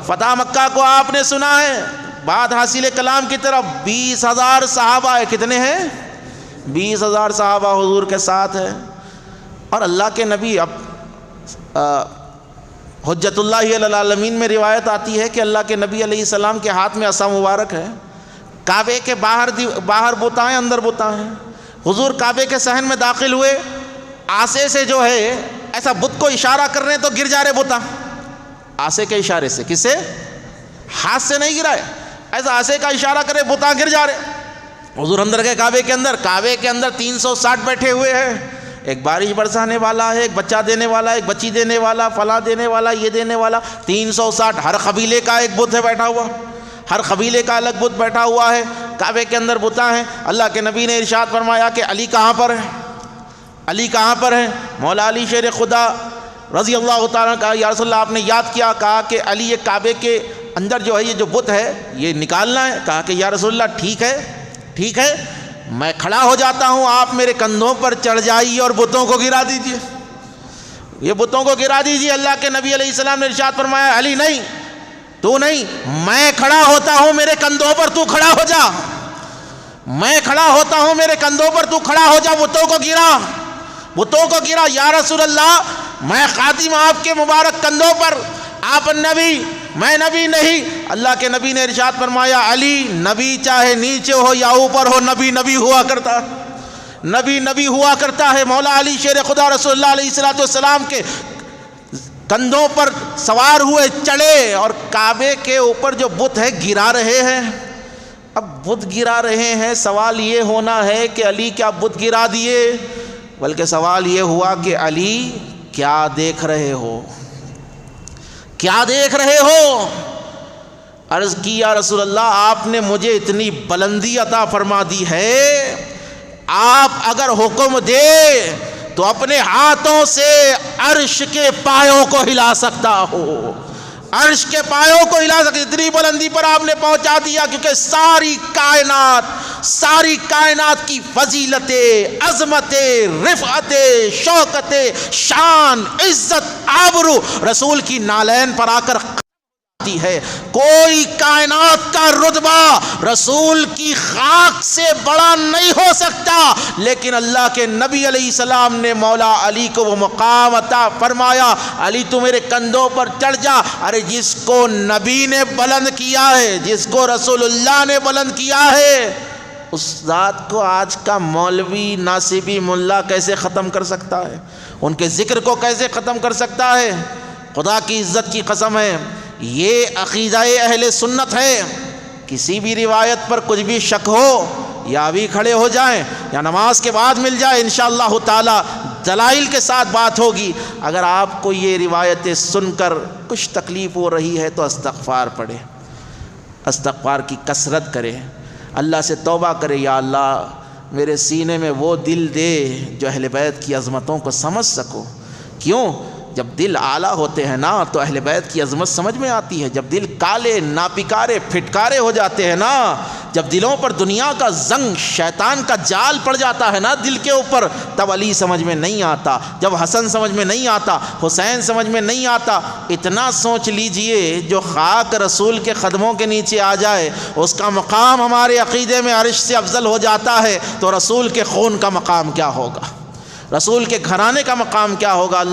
فتح مکہ کو آپ نے سنا ہے، بات حاصل کلام کی طرف 20,000 صحابہ ہے، کتنے ہیں؟ 20,000 صحابہ حضور کے ساتھ ہے، اور اللہ کے نبی اب حجت اللہ علی العالمین میں روایت آتی ہے کہ اللہ کے نبی علیہ السلام کے ہاتھ میں عصا مبارک ہے، کعبے کے باہر بتاں ہیں، اندر بتاں ہیں، حضور کعبے کے صحن میں داخل ہوئے، آسے سے جو ہے ایسا بت کو اشارہ کر رہے ہیں تو گر جا رہے بتاں، آسے کے اشارے سے، کسے؟ ہاتھ سے نہیں گرائے، ایسا آسے کا اشارہ کرے بتاں گر جا رہے۔ حضور اندر گئے کعبے کے اندر 360 بیٹھے ہوئے ہیں، ایک بارش برسانے والا ہے، ایک بچہ دینے والا، ایک بچی دینے والا، فلاں دینے والا، یہ دینے والا، 360، ہر قبیلے کا ایک بت ہے بیٹھا ہوا، ہر قبیلے کا الگ بت بیٹھا ہوا ہے، کعبے کے اندر بتاں ہیں۔ اللہ کے نبی نے ارشاد فرمایا کہ علی کہاں پر ہے؟ علی کہاں پر ہے؟ مولا علی شیر خدا رضی اللہ تعالیٰ کا، یا رسول اللہ آپ نے یاد کیا، کہا کہ علی یہ کعبے کے اندر جو ہے یہ جو بت ہے یہ نکالنا ہے، کہا کہ یا رسول اللہ ٹھیک ہے میں کھڑا ہو جاتا ہوں، آپ میرے کندھوں پر چڑھ جائیے اور بتوں کو گرا دیجیے، یہ بتوں کو گرا دیجیے۔ اللہ کے نبی علیہ السلام نے ارشاد فرمایا علی نہیں، تو نہیں، میں کھڑا ہوتا ہوں میرے کندھوں پر، تو کھڑا ہو جا، میں کھڑا ہوتا ہوں میرے کندھوں پر، تو کھڑا ہو جا، بتوں کو گرا۔ یا رسول اللہ میں خاتم آپ کے مبارک کندھوں پر، آپ نبی میں نبی نہیں۔ اللہ کے نبی نے ارشاد فرمایا علی نبی چاہے نیچے ہو یا اوپر ہو، نبی ہوا کرتا ہے۔ مولا علی شیر خدا رسول اللہ علیہ السلام کے کندھوں پر سوار ہوئے، چڑھے، اور کعبے کے اوپر جو بت ہے گرا رہے ہیں۔ اب بت گرا رہے ہیں، سوال یہ ہونا ہے کہ علی کیا بت گرا دیے، بلکہ سوال یہ ہوا کہ علی کیا دیکھ رہے ہو؟ عرض کی یا رسول اللہ آپ نے مجھے اتنی بلندی عطا فرما دی ہے، آپ اگر حکم دے تو اپنے ہاتھوں سے عرش کے پایوں کو ہلا سکتا ہو، عرش کے پایوں کو ہلا سکتا، اتنی بلندی پر آپ نے پہنچا دیا، کیونکہ ساری کائنات کی فضیلتیں، عظمتیں، رفعتیں، شوکتیں، شان، عزت، آبرو رسول کی نالین پر آ کر ہے۔ کوئی کائنات کا رتبہ رسول کی خاک سے بڑا نہیں ہو سکتا، لیکن اللہ کے نبی علیہ السلام نے مولا علی کو وہ مقام عطا فرمایا، علی تو میرے کندھوں پر چڑھ جا۔ ارے جس کو نبی نے بلند کیا ہے، جس کو رسول اللہ نے بلند کیا ہے، اس ذات کو آج کا مولوی ناصبی ملا کیسے ختم کر سکتا ہے؟ ان کے ذکر کو کیسے ختم کر سکتا ہے؟ خدا کی عزت کی قسم ہے، یہ عقیدہ اہل سنت ہے۔ کسی بھی روایت پر کچھ بھی شک ہو، یا ابھی کھڑے ہو جائیں یا نماز کے بعد مل جائے، انشاءاللہ تعالی دلائل کے ساتھ بات ہوگی۔ اگر آپ کو یہ روایتیں سن کر کچھ تکلیف ہو رہی ہے تو استغفار پڑھیں، استغفار کی کثرت کریں، اللہ سے توبہ کرے، یا اللہ میرے سینے میں وہ دل دے جو اہل بیت کی عظمتوں کو سمجھ سکو۔ کیوں؟ جب دل اعلیٰ ہوتے ہیں نا تو اہل بیت کی عظمت سمجھ میں آتی ہے۔ جب دل کالے، ناپکارے، پھٹکارے ہو جاتے ہیں نا، جب دلوں پر دنیا کا زنگ، شیطان کا جال پڑ جاتا ہے نا دل کے اوپر، تب علی سمجھ میں نہیں آتا، جب حسن سمجھ میں نہیں آتا، حسین سمجھ میں نہیں آتا۔ اتنا سوچ لیجئے جو خاک رسول کے قدموں کے نیچے آ جائے، اس کا مقام ہمارے عقیدے میں عرش سے افضل ہو جاتا ہے، تو رسول کے خون کا مقام کیا ہوگا، رسول کے گھرانے کا مقام کیا ہوگا؟